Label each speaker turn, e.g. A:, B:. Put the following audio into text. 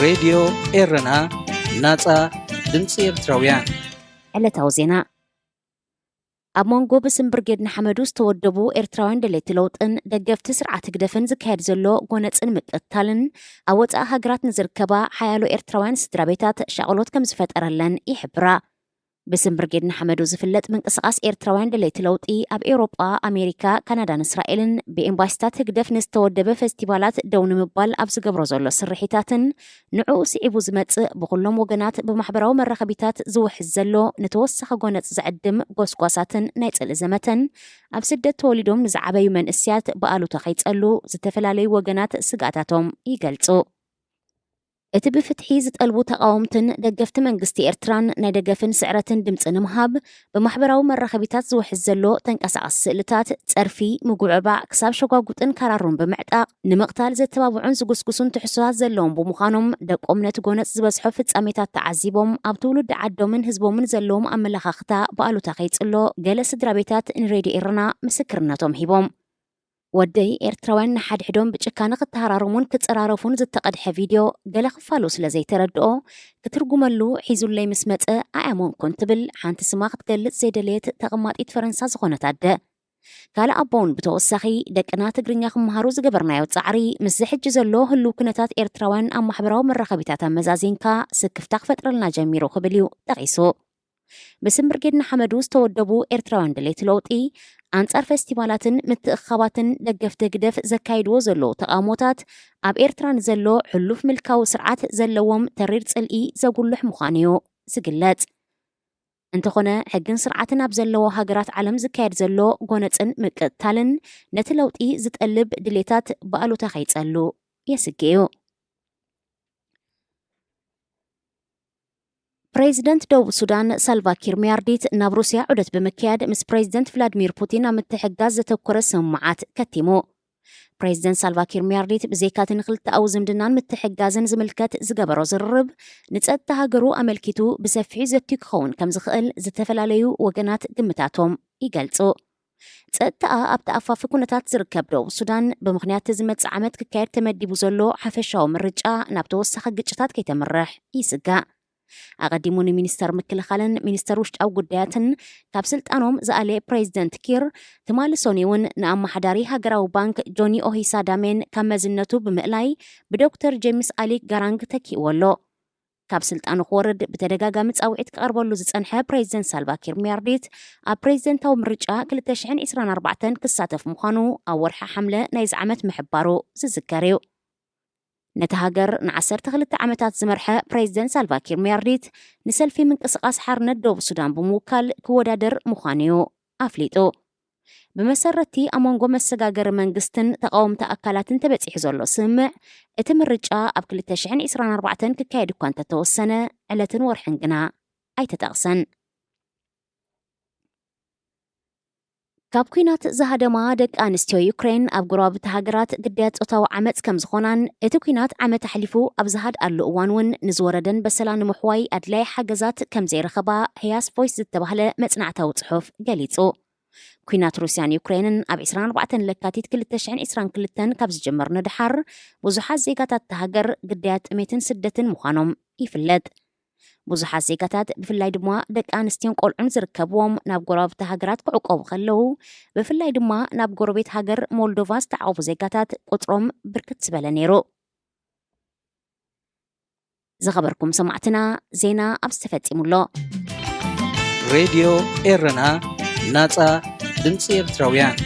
A: ሬድዮ ኤረና ናጻ ድምፂ ኤርትራውያን
B: ዕለታዊ ዜና ኣብ መንጎ ብስም ብርጌድ ንሓመዱ ዝተወደቡ ኤርትራውያን ድሌት ለውጥን ደገፍቲ ስርዓት ግደፍን ዝካየድ ዘሎ ጎነፅን ምቅታልን ኣብ ወፃኢ ሃገራት ንዝርከባ ሓያሎ ኤርትራውያን ስድራ ቤታት ሻቅሎት ከም ዝፈጠረለን ይሕብራ። ብስም ብርጌድ ንሓመዱ ዝፍለጥ ምንቅስቃስ ኤርትራውያን ድሌት ለውጢ ኣብ ኤውሮጳ፣ ኣሜሪካ፣ ካናዳን እስራኤልን ብኤምባሲታት ህግደፍ ንዝተወደበ ፌስቲቫላት ደው ንምባል ኣብ ዝገብሮ ዘሎ ስርሒታትን ንዕኡ ስዒቡ ዝመፅእ ብኩሎም ወገናት ብማሕበራዊ መራኸቢታት ዝውሕዝ ዘሎ ንተወሳኺ ጎነፅ ዝዕድም ጎስጓሳትን ናይ ፅልኢ ዘመተን ኣብ ስደት ተወሊዶም ንዝዓበዩ መንእስያት በኣሉታ ከይፀሉ ዝተፈላለዩ ወገናት ስጋኣታቶም ይገልጹ። እቲ ብፍትሒ ዝጠልቡ ተቃወምትን ደገፍቲ መንግስቲ ኤርትራን ናይ ደገፍን ስዕረትን ድምፂ ንምሃብ ብማሕበራዊ መራኸቢታት ዝውሕዝ ዘሎ ተንቀሳቐሲ ስእልታት ፀርፊ ምጉዕባዕ ክሳብ ሸጓጉጥን ካራሩን ብምዕጣቕ ንምቕታል ዘተባብዑን ዝጉስጉሱን ትሕዝቶታት ዘለዎም ብምዃኖም ደቆም ነቲ ጎነፅ ዝበዝሖ ፍጻሜታት ተዓዚቦም ኣብ ትውልዲ ዓዶምን ህዝቦምን ዘለዎም ኣመለኻኽታ በኣሉታ ከይፅሎ ገለ ስድራ ቤታት ንሬድዮ ኤረና ምስክርነቶም ሂቦም። ወደይ ኤርትራውያን ንሓድሕዶም ብጭካነ ክተሃራርሙን ክፀራረፉን ዝተቐድሐ ቪድዮ ገለ ክፋሉ ስለ ዘይተረድኦ ክትርጉመሉ ሒዙለይ ምስ መፀ ኣያሞንኩን ትብል ሓንቲ ስማ ክትገልጽ ዘይደለየት ተቐማጢት ፈረንሳ ዝኾነት ኣደ ካልእ ኣቦውን ብተወሳኺ ደቅና ትግርኛ ክመሃሩ ዝገበርናዮ ፃዕሪ ምስ ዝሕጂ ዘሎ ህልው ኩነታት ኤርትራውያን ኣብ ማሕበራዊ መራኸቢታት ኣመዛዚንካ ስክፍታ ክፈጥረልና ጀሚሩ ክብል እዩ ጠቒሱ። ብስም ብርጌድ ንሓመዱ ዝተወደቡ ኤርትራውያን ድሌት ለውጢ አንጻር ፌስቲቫላትን ምትእኻባትን ደገፍቲ ግደፍ ዘካይድዎ ዘለዉ ተቃውሞታት ኣብ ኤርትራን ዘሎ ሕሉፍ ምልካዊ ስርዓት ዘለዎም ተሪር ፅልኢ ዘጉልሕ ምዃኑ እዩ ዝግለጽ። እንተኾነ ሕግን ስርዓትን ኣብ ዘለዎ ሃገራት ዓለም ዝካየድ ዘሎ ጎነፅን ምቅታልን ነቲ ለውጢ ዝጠልብ ድሌታት በኣሉታ ከይፀሉ የስግዩ። ፕሬዚደንት ደቡብ ሱዳን ሳልቫኪር ሚያርዲት ናብ ሩስያ ዑደት ብምክያድ ምስ ፕሬዚደንት ቭላድሚር ፑቲን ኣብ ምትሕጋዝ ዘተኮረ ስምምዓት ከቲሙ። ፕሬዚደንት ሳልቫኪር ሚያርዲት ብዘይካት ንክልተኣዊ ዝምድናን ምትሕጋዝን ዝምልከት ዝገበሮ ዝርርብ ንፀጥታ ሃገሩ ኣመልኪቱ ብሰፊሑ ዘትዩ ክኸውን ከም ዝኽእል ዝተፈላለዩ ወገናት ግምታቶም ይገልጹ። ፀጥታኣ ኣብቲ ኣፋፊ ኩነታት ዝርከብ ደቡብ ሱዳን ብምኽንያት ዝመፅእ ዓመት ክካየድ ተመዲቡ ዘሎ ሓፈሻዊ ምርጫ ናብ ተወሳኺ ግጭታት ከይተምርሕ ይስጋእ። ኣቀዲሙ ንሚኒስተር ምክልኻልን ሚኒስተር ውሽጣዊ ጉዳያትን ካብ ስልጣኖም ዝኣለየ ፕሬዚደንት ኪር ትማልሶኒ እውን ንኣማሓዳሪ ሃገራዊ ባንክ ጆኒ ኦሂሳ ዳሜን ካብ መዝነቱ ብምእላይ ብዶክተር ጄምስ ኣሊክ ጋራንግ ተኪእዎ ኣሎ። ካብ ስልጣኑ ክወርድ ብተደጋጋሚ ፃውዒት ክቐርበሉ ዝፀንሐ ፕሬዚደንት ሳልቫኪር ሚያርዲት ኣብ ፕሬዚደንታዊ ምርጫ 2024 ክሳተፍ ምዃኑ ኣብ ወርሒ ሓምለ ናይዚ ዓመት ምሕባሩ ዝዝከር እዩ። ነቲ ሃገር ን12 ዓመታት ዝመርሐ ፕሬዚደንት ሳልቫኪር ሚያርዲት ንሰልፊ ምንቅስቃስ ሓርነት ደቡብ ሱዳን ብምውካል ክወዳደር ምዃኑ እዩ ኣፍሊጡ። ብመሰረቲ ኣብ መንጎ መሰጋገሪ መንግስትን ተቃወምቲ ኣካላትን ተበፂሑ ዘሎ ስምምዕ እቲ ምርጫ ኣብ 2024 ክካየድ እኳ እንተተወሰነ ዕለትን ወርሕን ግና ኣይተጠቕሰን። ካብ ኩናት ዝሃደማ ደቂ ኣንስትዮ ዩክሬን ኣብ ጎረባብቲ ሃገራት ግዳያት ፆታዊ ዓመፅ ከም ዝኾናን እቲ ኩናት ዓመት ኣሕሊፉ ኣብ ዝሃድኣሉ እዋን እውን ንዝወረደን በሰላም ንምሕዋይ ኣድላይ ሓገዛት ከም ዘይረኸባ ህያስ ቮይስ ዝተባህለ መፅናዕታዊ ፅሑፍ ገሊጹ። ኩናት ሩስያን ዩክሬንን ኣብ 24 ለካቲት 2022 ካብ ዝጅመር ንድሓር ብዙሓት ዜጋታት ሃገር ግዳያት ጥሜትን ስደትን ምዃኖም ይፍለጥ። ብዙሓት ዜጋታት ብፍላይ ድማ ደቂ ኣንስትዮን ቆልዑን ዝርከብዎም ናብ ጎረባብቲ ሃገራት ክዕቆቡ ከለዉ ብፍላይ ድማ ናብ ጎረቤት ሃገር ሞልዶቫ ዝተዓቆቡ ዜጋታት ቁፅሮም ብርክት ዝበለ ነይሩ። ዝኸበርኩም ሰማዕትና ዜና ኣብ ዝተፈፂሙሎ
A: ሬድዮ ኤረና ናጻ ድምፂ ኤርትራውያን